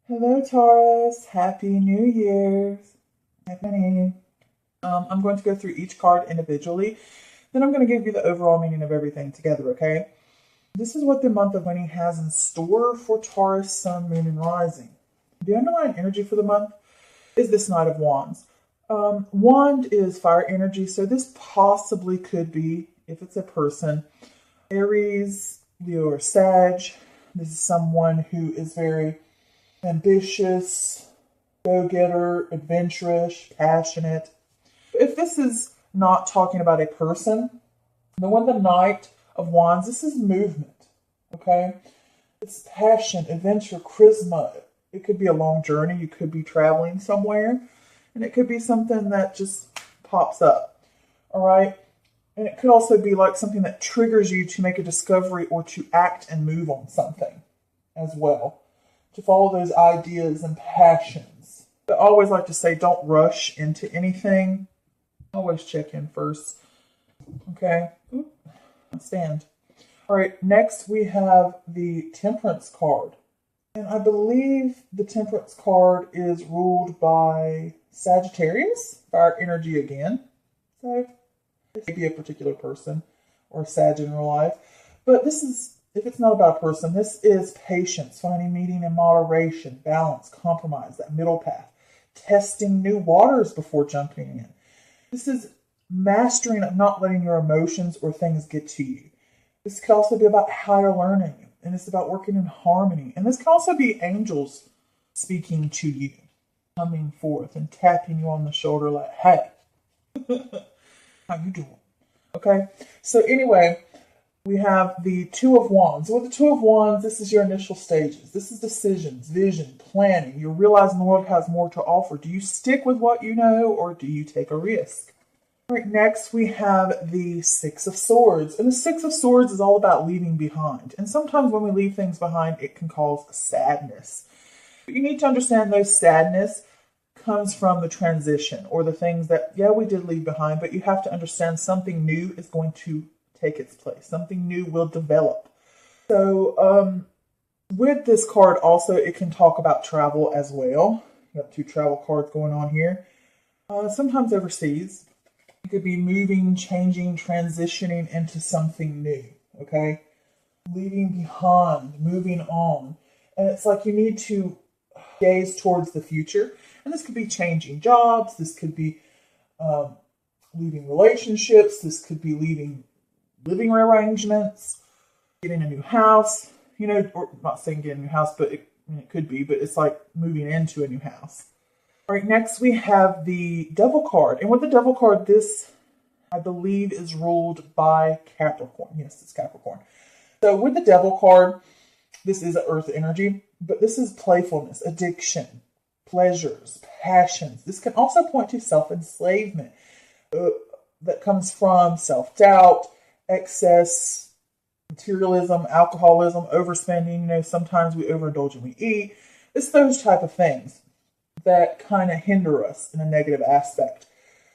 Hello, Taurus. Happy New Year's. Happy New Year. I'm going to go through each card individually. Then I'm going to give you the overall meaning of everything together, okay? This is what the month of money has in store for Taurus, Sun, Moon, and Rising. The underlying energy for the month is this Knight of Wands. Wand is fire energy, so this possibly could be, if it's a person, Aries, Leo, or Sag. This is someone who is very ambitious, go-getter, adventurous, passionate. If this is not talking about a person, the Knight of Wands, this is movement, okay? It's passion, adventure, charisma. It could be a long journey. You could be traveling somewhere, and it could be something that just pops up, all right? And it could also be like something that triggers you to make a discovery or to act and move on something as well, to follow those ideas and passions. But I always like to say, don't rush into anything. Always check in first. Okay? Stand. All right, next we have the Temperance card. And I believe the Temperance card is ruled by Sagittarius, fire energy again. So it may be a particular person or Sag in real life. But this is, if it's not about a person, this is patience, finding meaning in moderation, balance, compromise, that middle path, testing new waters before jumping in. This is mastering of not letting your emotions or things get to you. This could also be about higher learning, and it's about working in harmony. And this can also be angels speaking to you, coming forth and tapping you on the shoulder like, hey, how you doing? Okay, so anyway, we have the Two of Wands. With the Two of Wands, this is your initial stages. This is decisions, vision, planning. You're realizing the world has more to offer. Do you stick with what you know, or do you take a risk? All right, next we have the Six of Swords. And the Six of Swords is all about leaving behind. And sometimes when we leave things behind, it can cause sadness. But you need to understand those sadness comes from the transition, or the things that, yeah, we did leave behind, but you have to understand something new is going to take its place. Something new will develop. So with this card also, it can talk about travel as well. You have two travel cards going on here. Sometimes overseas. You could be moving, changing, transitioning into something new, okay? Leaving behind, moving on. And it's like you need to gaze towards the future. And this could be changing jobs. This could be leaving relationships. This could be leaving living arrangements, getting a new house, you know, or not saying getting a new house, but it could be, but it's like moving into a new house. All right, next we have the Devil card. And with the Devil card, this, I believe, is ruled by Capricorn. Yes, it's Capricorn. So with the Devil card, this is earth energy, but this is playfulness, addiction, pleasures, passions. This can also point to self-enslavement that comes from self-doubt, excess, materialism, alcoholism, overspending. You know, sometimes we overindulge and we eat. It's those type of things that kind of hinder us in a negative aspect.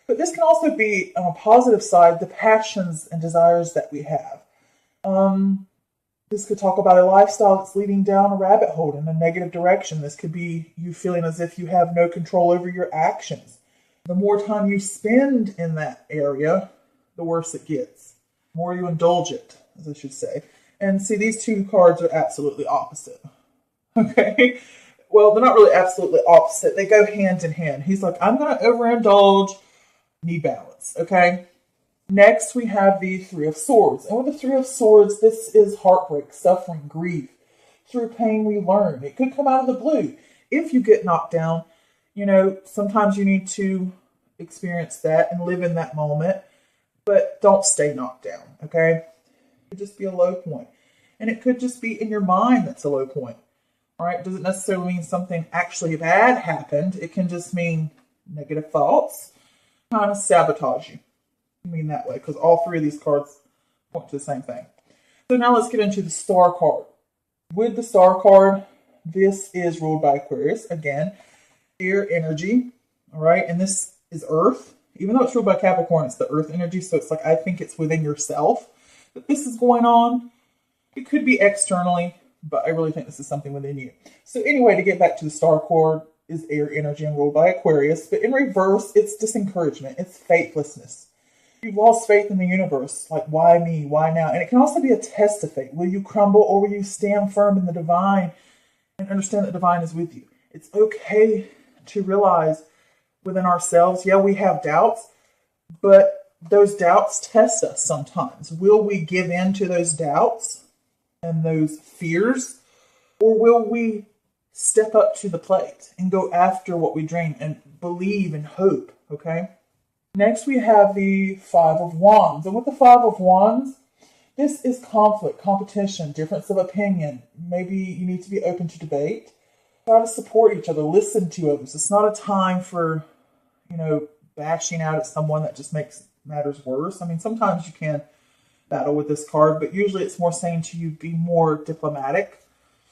But this can also be, on a positive side, the passions and desires that we have. This could talk about a lifestyle that's leading down a rabbit hole in a negative direction. This could be you feeling as if you have no control over your actions. The more time you spend in that area, the worse it gets. The more you indulge it, as I should say. And see, these two cards are absolutely opposite. Okay? Well, they're not really absolutely opposite. They go hand in hand. He's like, I'm going to overindulge, need balance. Okay? Next, we have the Three of Swords. And with the Three of Swords, this is heartbreak, suffering, grief. Through pain, we learn. It could come out of the blue. If you get knocked down, you know, sometimes you need to experience that and live in that moment. But don't stay knocked down, okay? It could just be a low point. And it could just be in your mind that's a low point. All right? It doesn't necessarily mean something actually bad happened. It can just mean negative thoughts kind of sabotage you. I mean that way, because all three of these cards point to the same thing. So now let's get into the Star card. With the Star card, this is ruled by Aquarius. Again, air energy. All right? And this is Earth. Even though it's ruled by Capricorn, it's the Earth energy. So it's like, I think it's within yourself that this is going on. It could be externally, but I really think this is something within you. So anyway, to get back to the star cord, is air energy and ruled by Aquarius, but in reverse, it's disencouragement, it's faithlessness. You've lost faith in the universe, like why me, why now? And it can also be a test of fate. Will you crumble or will you stand firm in the divine and understand that divine is with you? It's okay to realize within ourselves, yeah, we have doubts, but those doubts test us sometimes. Will we give in to those doubts and those fears, or will we step up to the plate and go after what we dream and believe and hope, okay? Next, we have the Five of Wands. And with the Five of Wands, this is conflict, competition, difference of opinion. Maybe you need to be open to debate. Try to support each other, listen to others. It's not a time for, bashing out at someone that just makes matters worse. I mean, sometimes you can battle with this card, but usually it's more saying to you, be more diplomatic.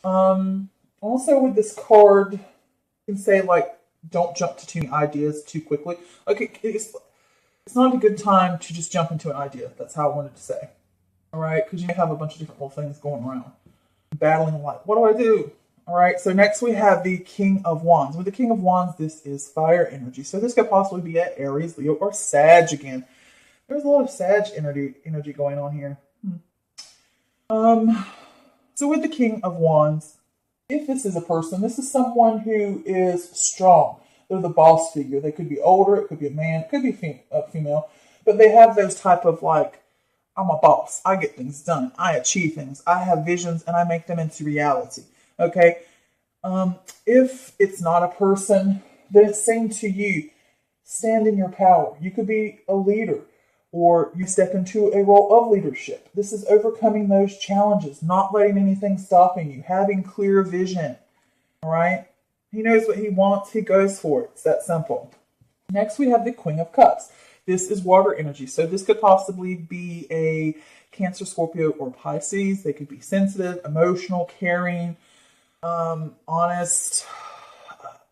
Also with this card, you can say, like, don't jump to too many ideas too quickly. Like, it's not a good time to just jump into an idea. That's how I wanted to say. All right? Because you may have a bunch of different little things going around. Battling, like, what do I do? All right, so next we have the King of Wands. With the King of Wands, this is fire energy. So this could possibly be at Aries, Leo, or Sag again. There's a lot of Sag energy going on here. So with the King of Wands, if this is a person, this is someone who is strong. They're the boss figure. They could be older, it could be a man, it could be a female, but they have those type of like, I'm a boss. I get things done. I achieve things. I have visions and I make them into reality. Okay, if it's not a person, then it's saying to you, stand in your power. You could be a leader, or you step into a role of leadership. This is overcoming those challenges, not letting anything stopping you, having clear vision. All right, he knows what he wants. He goes for it. It's that simple. Next, we have the Queen of Cups. This is water energy. So this could possibly be a Cancer, Scorpio, or Pisces. They could be sensitive, emotional, caring, honest.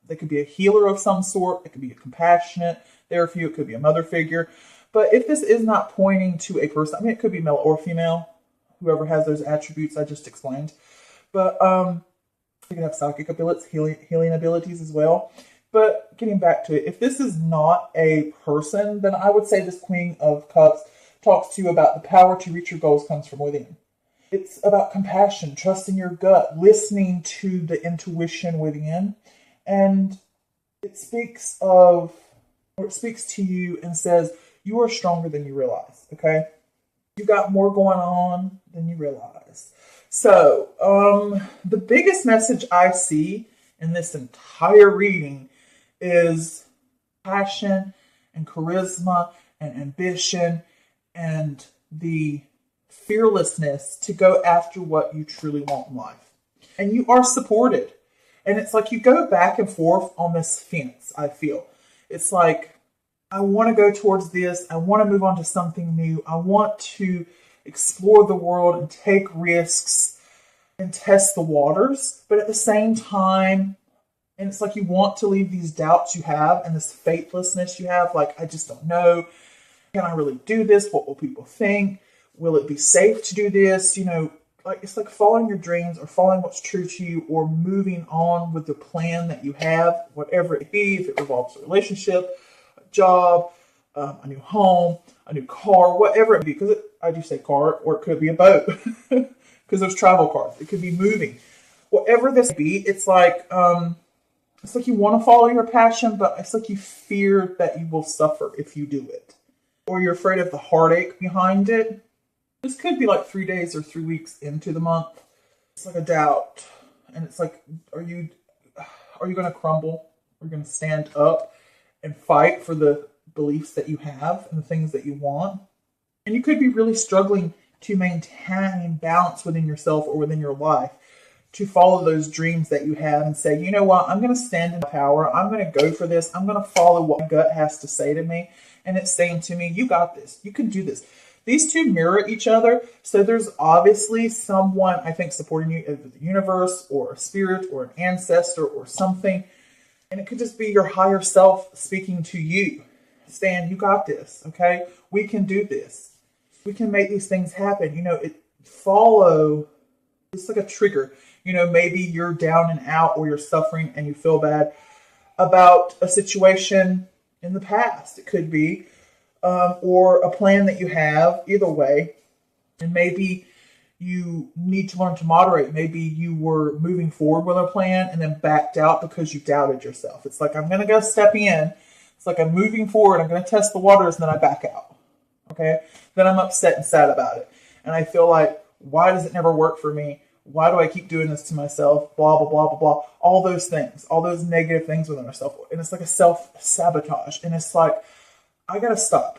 They could be a healer of some sort. It could be a compassionate. There are a few. It could be a mother figure. But if this is not pointing to a person, I mean, it could be male or female, whoever has those attributes I just explained. But they could have psychic abilities, healing abilities as well. But getting back to it, if this is not a person, then I would say this Queen of Cups talks to you about the power to reach your goals comes from within. It's about compassion, trusting your gut, listening to the intuition within. And it speaks to you and says, you are stronger than you realize, okay? You got more going on than you realize. So, the biggest message I see in this entire reading is passion and charisma and ambition and the fearlessness to go after what you truly want in life. And you are supported. And it's like you go back and forth on this fence, I feel. It's like, I want to go towards this. I want to move on to something new. I want to explore the world and take risks and test the waters. But at the same time, and it's like you want to leave these doubts you have and this faithlessness you have. Like, I just don't know. Can I really do this? What will people think? Will it be safe to do this? Like it's like following your dreams or following what's true to you or moving on with the plan that you have, whatever it be, if it involves a relationship, a job, a new home, a new car, whatever it be. Because I do say car, or it could be a boat because there's travel cars. It could be moving. Whatever this be, it's like you want to follow your passion, but it's like you fear that you will suffer if you do it. Or you're afraid of the heartache behind it. This could be like 3 days or 3 weeks into the month. It's like a doubt. And it's like, are you going to crumble? Are you going to stand up and fight for the beliefs that you have and the things that you want? And you could be really struggling to maintain balance within yourself or within your life to follow those dreams that you have and say, you know what, I'm going to stand in power. I'm going to go for this. I'm going to follow what my gut has to say to me. And it's saying to me, you got this. You can do this. These two mirror each other. So there's obviously someone, I think, supporting you, either the universe or a spirit or an ancestor or something. And it could just be your higher self speaking to you, saying, you got this, okay? We can do this. We can make these things happen. Follow It's like a trigger. Maybe you're down and out or you're suffering and you feel bad about a situation in the past. It could be, or a plan that you have, either way. And maybe you need to learn to moderate. Maybe you were moving forward with a plan and then backed out because you doubted yourself. It's like, I'm going to go step in. It's like I'm moving forward. I'm going to test the waters and then I back out. Okay. Then I'm upset and sad about it. And I feel like, why does it never work for me? Why do I keep doing this to myself? Blah, blah, blah, blah, blah. All those things, all those negative things within ourselves. And it's like a self-sabotage. And it's like, I got to stop.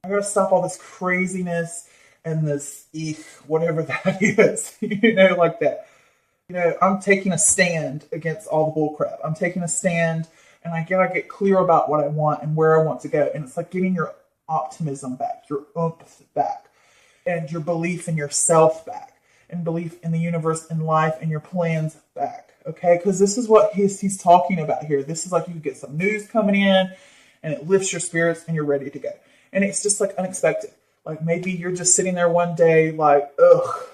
I got to stop all this craziness and this whatever that is, like that. I'm taking a stand against all the bull crap. I'm taking a stand and I gotta get clear about what I want and where I want to go. And it's like getting your optimism back, your oomph back, and your belief in yourself back, and belief in the universe and life and your plans back. Okay, because this is what he's talking about here. This is like you get some news coming in and it lifts your spirits and you're ready to go. And it's just like unexpected. Like maybe you're just sitting there one day like, ugh,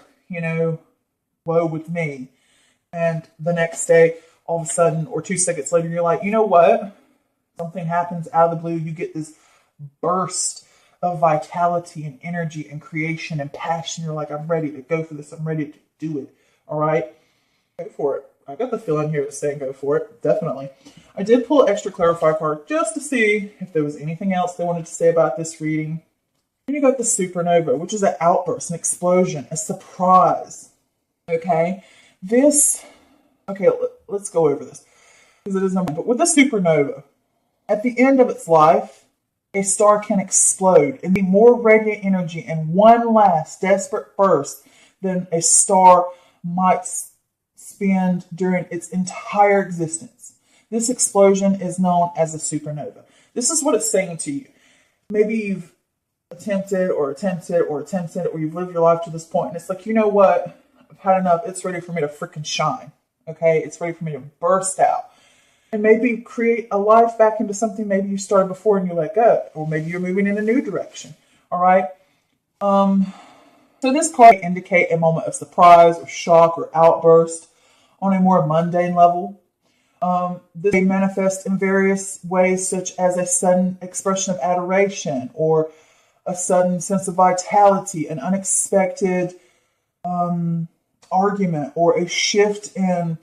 woe with me. And the next day, all of a sudden, or 2 seconds later, you're like, you know what? Something happens out of the blue. You get this burst of vitality and energy and creation and passion. You're like, I'm ready to go for this. I'm ready to do it. All right? Go for it. I got the feeling here that's saying go for it. Definitely. I did pull an extra clarify card just to see if there was anything else they wanted to say about this reading. Then you got the supernova, which is an outburst, an explosion, a surprise. Okay? Let's go over this. Because it is number. But with a supernova, at the end of its life, a star can explode and be more radiant energy in one last desperate burst than a star might spend during its entire existence. This explosion is known as a supernova. This is what it's saying to you. Maybe you've attempted, or you've lived your life to this point, and it's like, you know what? I've had enough. It's ready for me to freaking shine. Okay? It's ready for me to burst out. And maybe create a life back into something maybe you started before and you let go. Or maybe you're moving in a new direction. All right? So this card indicate a moment of surprise or shock or outburst on a more mundane level. This may manifest in various ways, such as a sudden expression of adoration or a sudden sense of vitality, an unexpected argument, or a shift in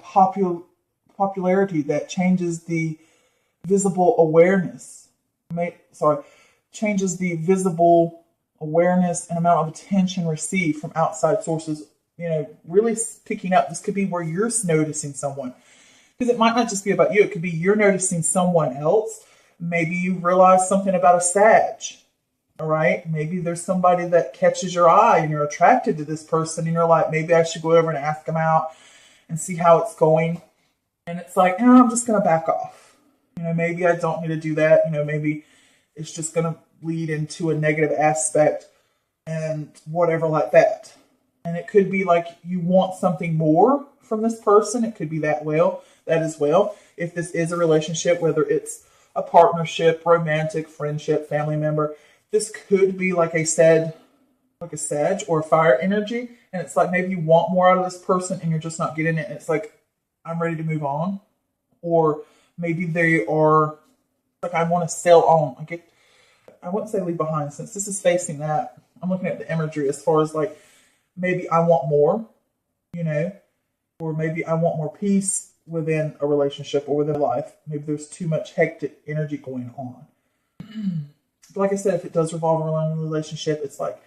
popularity that changes the visible awareness. Changes the visible awareness and amount of attention received from outside sources. Really picking up. This could be where you're noticing someone. Because it might not just be about you. It could be you're noticing someone else. Maybe you realize something about a Sag. All right. Maybe there's somebody that catches your eye and you're attracted to this person and you're like, maybe I should go over and ask them out and see how it's going. And it's like, I'm just going to back off. Maybe I don't need to do that. Maybe it's just going to lead into a negative aspect and whatever like that. And it could be like you want something more from this person. It could be that as well. If this is a relationship, whether it's a partnership, romantic, friendship, family member, this could be like a Sag or a fire energy. And it's like maybe you want more out of this person and you're just not getting it. And it's like, I'm ready to move on. Or maybe they are like, I want to sail on. I wouldn't say leave behind, since this is facing that. I'm looking at the imagery as far as like, maybe I want more, or maybe I want more peace within a relationship or within life. Maybe there's too much hectic energy going on. But like I said, if it does revolve around a relationship, it's like,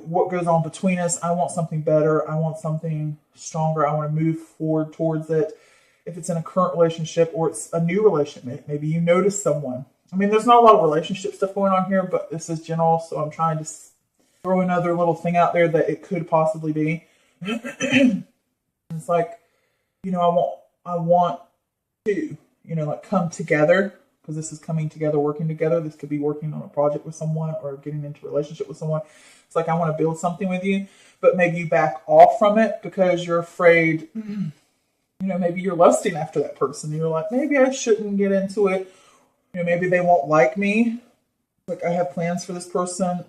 what goes on between us. I want something better. I want something stronger. I want to move forward towards it. If it's in a current relationship or it's a new relationship, maybe you notice someone. I mean, there's not a lot of relationship stuff going on here, but this is general. So I'm trying to throw another little thing out there that it could possibly be. It's like, I want to, like come together, because this is coming together, working together. This could be working on a project with someone or getting into a relationship with someone. It's like, I want to build something with you, but maybe you back off from it because you're afraid, maybe you're lusting after that person. You're like, maybe I shouldn't get into it. Maybe they won't like me. Like, I have plans for this person,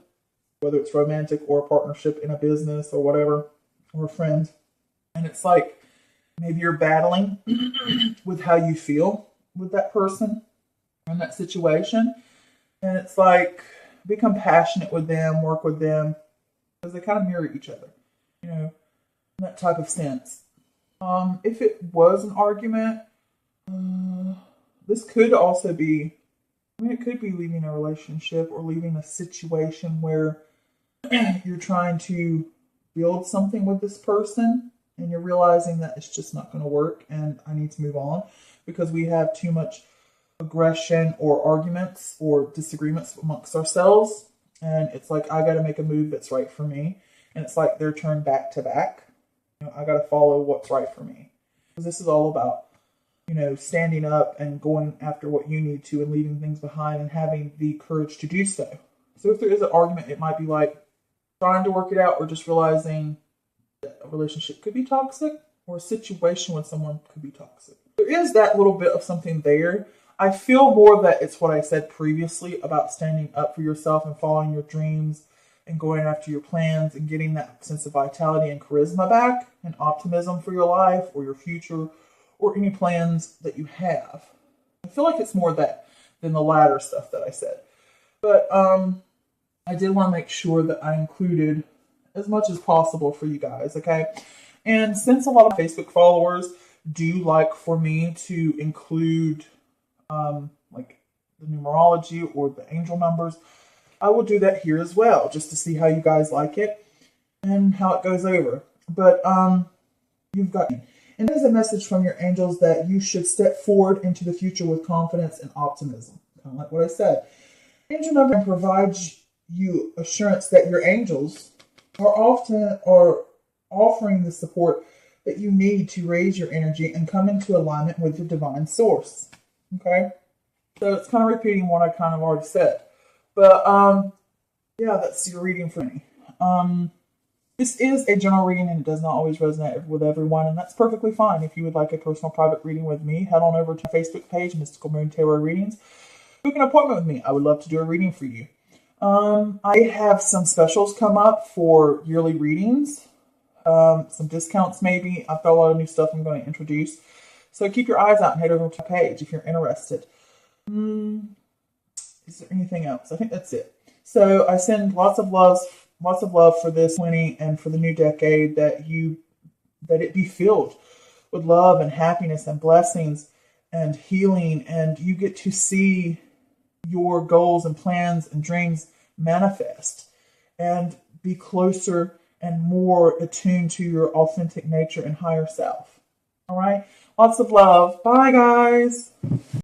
whether it's romantic or a partnership in a business or whatever, or a friend. And it's like maybe you're battling with how you feel with that person in that situation. And it's like, be compassionate with them, work with them, because they kind of mirror each other, you know, in that type of sense. If it was an argument, this could also be, it could be leaving a relationship or leaving a situation where you're trying to build something with this person and you're realizing that it's just not going to work and I need to move on because we have too much aggression or arguments or disagreements amongst ourselves. And it's like, I got to make a move that's right for me. And it's like their turn back to back. I got to follow what's right for me. Because this is all about, standing up and going after what you need to and leaving things behind and having the courage to do so. So if there is an argument, it might be like trying to work it out or just realizing that a relationship could be toxic or a situation with someone could be toxic. There is that little bit of something there. I feel more that it's what I said previously about standing up for yourself and following your dreams and going after your plans and getting that sense of vitality and charisma back and optimism for your life or your future or any plans that you have. I feel like it's more that than the latter stuff that I said. But I did want to make sure that I included as much as possible for you guys, okay? And since a lot of Facebook followers do like for me to include like the numerology or the angel numbers, I will do that here as well, just to see how you guys like it and how it goes over. But you've got, and there's a message from your angels that you should step forward into the future with confidence and optimism. Kind of like what I said. Angel number provides you assurance that your angels are offering the support that you need to raise your energy and come into alignment with your divine source. Okay? So it's kind of repeating what I kind of already said. But, yeah, that's your reading for me. This is a general reading and it does not always resonate with everyone, and that's perfectly fine. If you would like a personal private reading with me, head on over to my Facebook page, Mystical Moon Tarot Readings. Book an appointment with me. I would love to do a reading for you. I have some specials come up for yearly readings. Some discounts maybe. I've got a lot of new stuff I'm going to introduce. So keep your eyes out and head over to my page if you're interested. Is there anything else? I think that's it. So I send lots of love for this 20 and for the new decade, that it be filled with love and happiness and blessings and healing, and you get to see your goals and plans and dreams manifest and be closer and more attuned to your authentic nature and higher self. All right. Lots of love. Bye, guys.